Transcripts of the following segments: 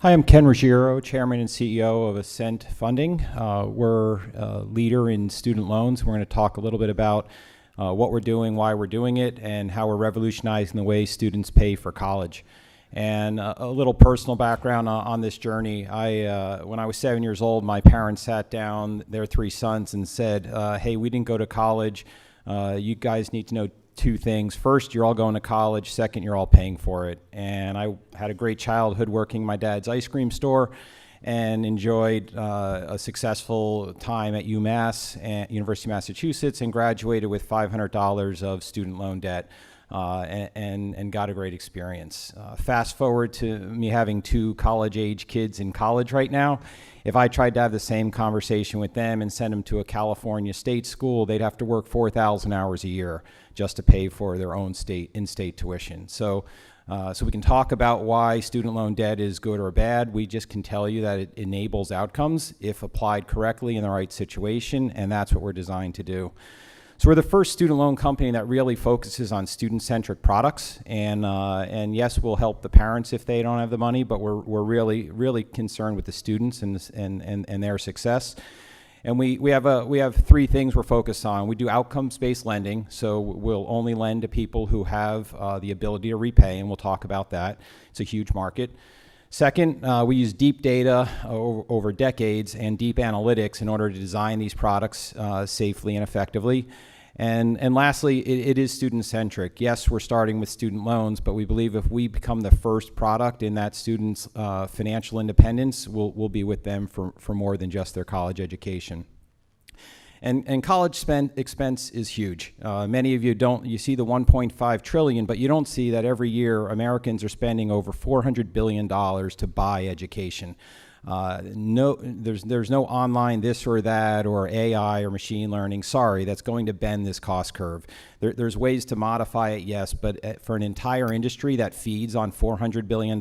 Hi, I'm Ken Ruggiero, Chairman and CEO of Ascent Funding. We're a leader in student loans. We're going to talk a little bit about what we're doing, why we're doing it, and how we're revolutionizing the way students pay for college. And a little personal background on this journey. When I was 7 years old, my parents sat down, their three sons, and said, hey, we didn't go to college. You guys need to know two things. First, you're all going to college. Second, you're all paying for it. And I had a great childhood working my dad's ice cream store and enjoyed a successful time at UMass, University of Massachusetts, and graduated with $500 of student loan debt and got a great experience. Fast forward to me having two college-age kids in college right now. If I tried to have the same conversation with them and send them to a California state school, they'd have to work 4,000 hours a year just to pay for their own in-state tuition. So we can talk about why student loan debt is good or bad. We just can tell you that it enables outcomes if applied correctly in the right situation, and that's what we're designed to do. So we're the first student loan company that really focuses on student-centric products, and yes, we'll help the parents if they don't have the money, but we're really concerned with the students and their success. And we have three things we're focused on. We do outcomes-based lending, so we'll only lend to people who have the ability to repay, and we'll talk about that. It's a huge market. Second, we use deep data over decades and deep analytics in order to design these products safely and effectively. And lastly, it is student-centric. Yes, we're starting with student loans, but we believe if we become the first product in that student's financial independence, we'll be with them for more than just their college education. And college expense is huge. Many of you you see the 1.5 trillion, but you don't see that every year Americans are spending over $400 billion to buy education. There's no online this or that or AI or machine learning. Sorry, that's going to bend this cost curve. There's ways to modify it, yes, but for an entire industry that feeds on $400 billion,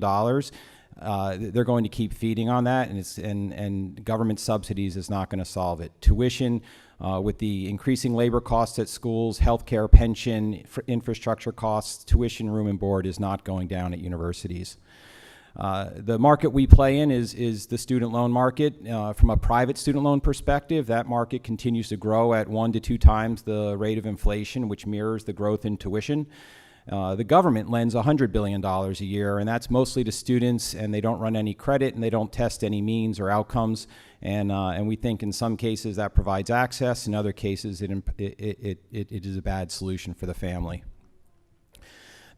they're going to keep feeding on that, and government subsidies is not going to solve it. Tuition, with the increasing labor costs at schools, healthcare, pension, infrastructure costs, tuition, room and board is not going down at universities. The market we play in is the student loan market. From a private student loan perspective, that market continues to grow at 1 to 2 times the rate of inflation, which mirrors the growth in tuition. The government lends $100 billion a year, and that's mostly to students, and they don't run any credit, and they don't test any means or outcomes, and we think in some cases that provides access. In other cases, it is a bad solution for the family.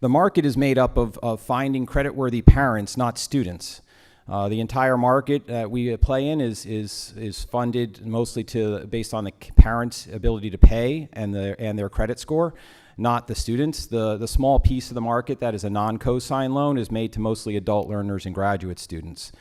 The market is made up of finding creditworthy parents, not students. The entire market that we play in is funded mostly based on the parents' ability to pay and their credit score, not the students. The small piece of the market that is a non-cosign loan is made to mostly adult learners and graduate students.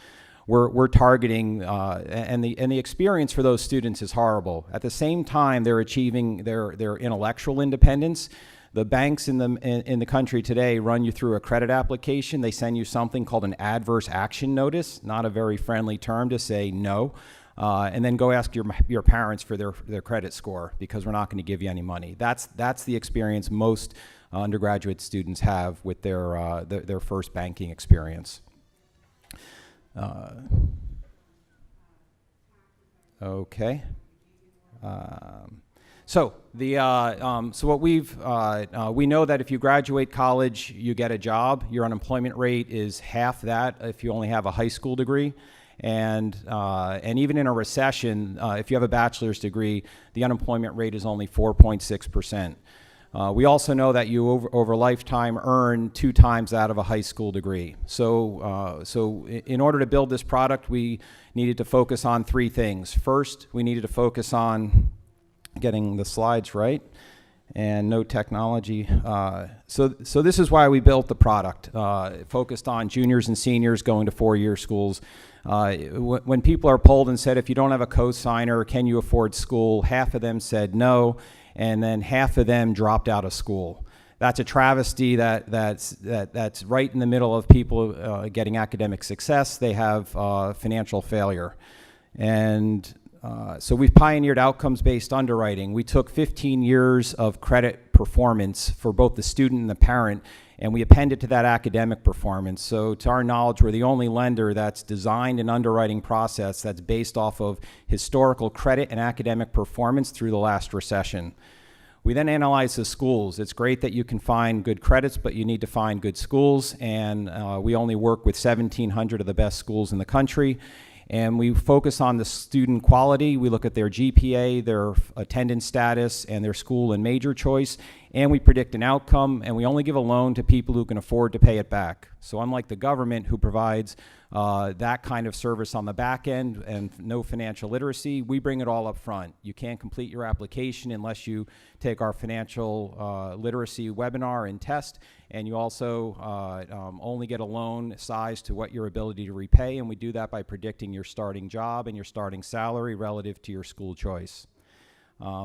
We're targeting, and the experience for those students is horrible. At the same time, they're achieving their intellectual independence. The banks in the country today run you through a credit application. They send you something called an adverse action notice, not a very friendly term to say no, and then go ask your parents for their credit score because we're not going to give you any money. That's the experience most undergraduate students have with their first banking experience. Okay. So what we know that if you graduate college, you get a job. Your unemployment rate is half that if you only have a high school degree, and even in a recession, if you have a bachelor's degree, the unemployment rate is only 4.6%. We also know that you over a lifetime earn 2 times that of a high school degree. So in order to build this product, we needed to focus on 3 things. First, we needed to focus on getting the slides right, and no technology. So this is why we built the product. Focused on juniors and seniors going to 4-year schools. When people are polled and said, if you don't have a co-signer, can you afford school? Half of them said no, and then half of them dropped out of school. That's a travesty that's right in the middle of people getting academic success. They have financial failure. And so we've pioneered outcomes-based underwriting. We took 15 years of credit performance for both the student and the parent and we append it to that academic performance. So to our knowledge, we're the only lender that's designed an underwriting process that's based off of historical credit and academic performance through the last recession. We then analyze the schools. It's great that you can find good credits, but you need to find good schools, and we only work with 1,700 of the best schools in the country. And we focus on the student quality. We look at their GPA, their attendance status, and their school and major choice, and we predict an outcome, and we only give a loan to people who can afford to pay it back. So unlike the government, who provides that kind of service on the back end and no financial literacy, we bring it all up front. You can't complete your application unless you take our financial literacy webinar and test, and you also only get a loan sized to what your ability to repay, and we do that by predicting your starting job and your starting salary relative to your school choice.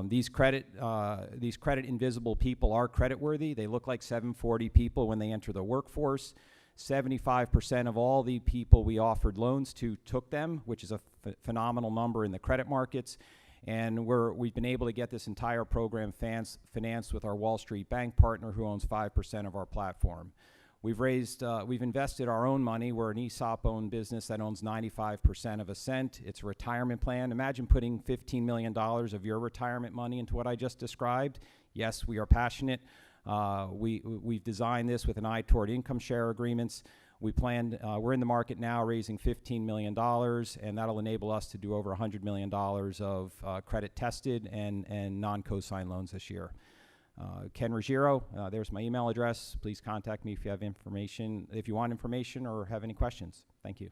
These credit invisible people are creditworthy. They look like 740 people when they enter the workforce. 75% of all the people we offered loans to took them, which is a phenomenal number in the credit markets. And we've been able to get this entire program financed with our Wall Street bank partner, who owns 5% of our platform. We've invested our own money. We're an ESOP-owned business that owns 95% of Ascent. It's a retirement plan. Imagine putting $15 million of your retirement money into what I just described. Yes, we are passionate. We've designed this with an eye toward income share agreements. We're in the market now raising $15 million, and that'll enable us to do over $100 million of credit tested and non-cosign loans this year. Ken Ruggiero, there's my email address. Please contact me if you have information, if you want information or have any questions. Thank you.